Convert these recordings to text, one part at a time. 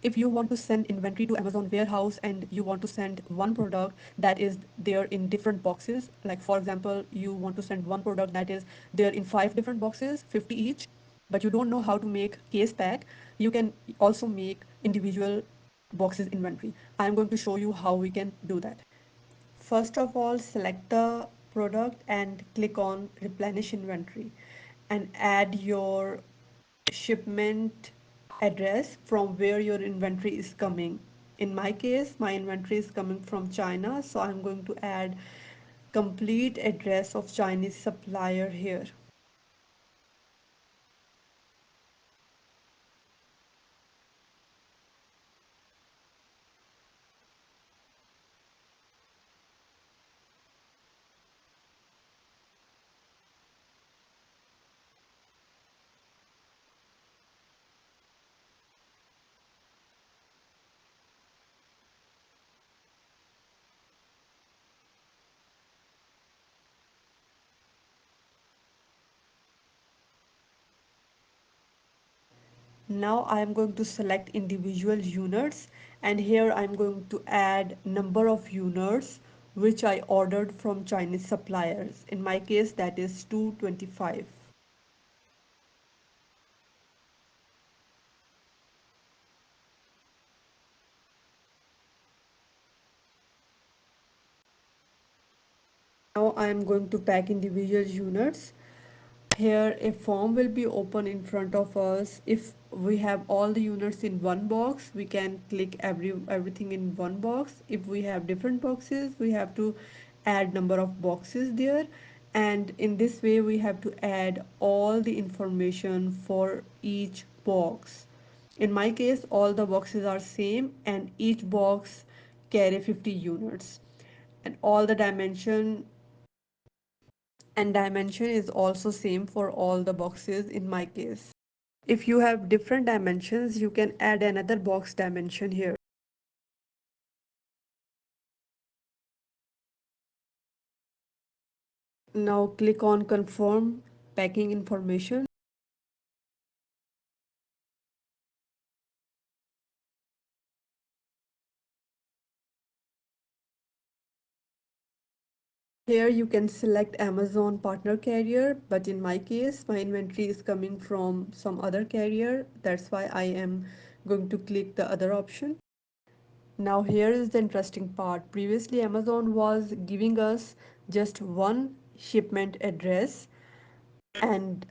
if you want to send inventory to Amazon warehouse and you want to send one product that is there in different boxes, like for example you want to send one product that is there in 5 different boxes, 50 each, but you don't know how to make case pack, you can also make individual boxes inventory. I'm going to show you how we can do that. First of all, select the product and click on replenish inventory and add your shipment address from where your inventory is coming. In my case, my inventory is coming from China, so I'm going to add complete address of Chinese supplier here. Now I am going to select individual units, and here I'm going to add number of units which I ordered from Chinese suppliers. In my case that is 225. Now I am going to pack individual units. Here a form will be open in front of us. If we have all the units in one box, we can click everything in one box. If we have different boxes, we have to add number of boxes there, and in this way we have to add all the information for each box. In my case all the boxes are same and each box carry 50 units, and all the dimension is also same for all the boxes in my case. If you have different dimensions, you can add another box dimension here. Now click on confirm packing information. Here you can select Amazon partner carrier, but in my case my inventory is coming from some other carrier. That's why I am going to click the other option. Now here is the interesting part. Previously Amazon was giving us just one shipment address, and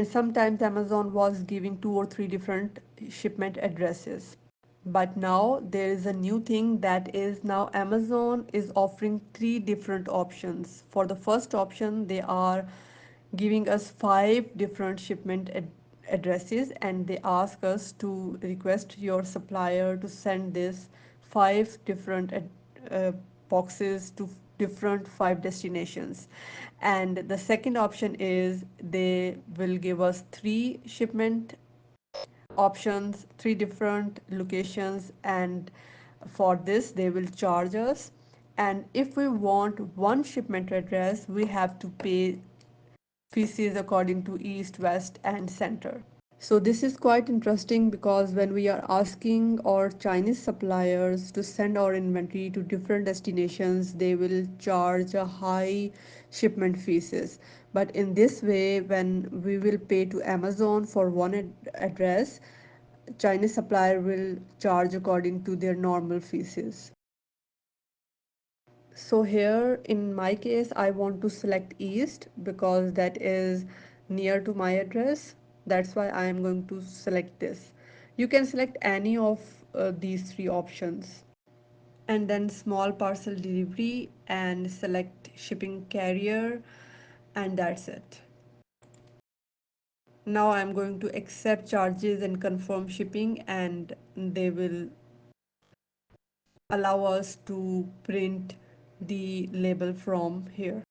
sometimes Amazon was giving 2 or 3 different shipment addresses. But now there is a new thing, that is now Amazon is offering 3 different options. For the first option, they are giving us 5 different addresses, and they ask us to request your supplier to send this 5 different uh, boxes to different 5 destinations. And the second option is they will give us 3 shipment options, 3 different locations, and for this they will charge us. And if we want one shipment address, we have to pay fees according to east, west, and center. So this is quite interesting because when we are asking our Chinese suppliers to send our inventory to different destinations, they will charge a high shipment fees. But in this way, when we will pay to Amazon for one address, Chinese supplier will charge according to their normal fees. So here in my case, I want to select East because that is near to my address. That's why I am going to select this. You can select any of these 3 options. And then small parcel delivery and select shipping carrier, and that's it. Now I'm going to accept charges and confirm shipping, and they will allow us to print the label from here.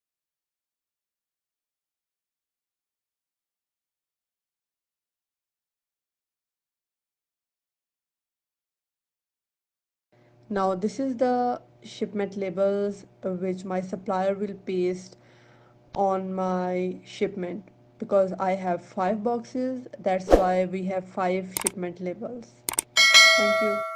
Now this is the shipment labels which my supplier will paste on my shipment. because I have 5 boxes. That's why we have 5 shipment labels. Thank you.